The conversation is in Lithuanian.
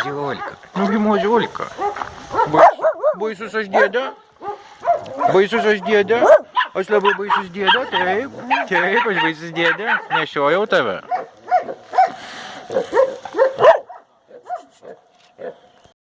Mažiulka. Nugi mažiulka. Baisus aš dėdė? Baisus aš dėdė? Aš labai baisus dėdė, taip. Taip, aš baisus dėdė. Nešiojau tave.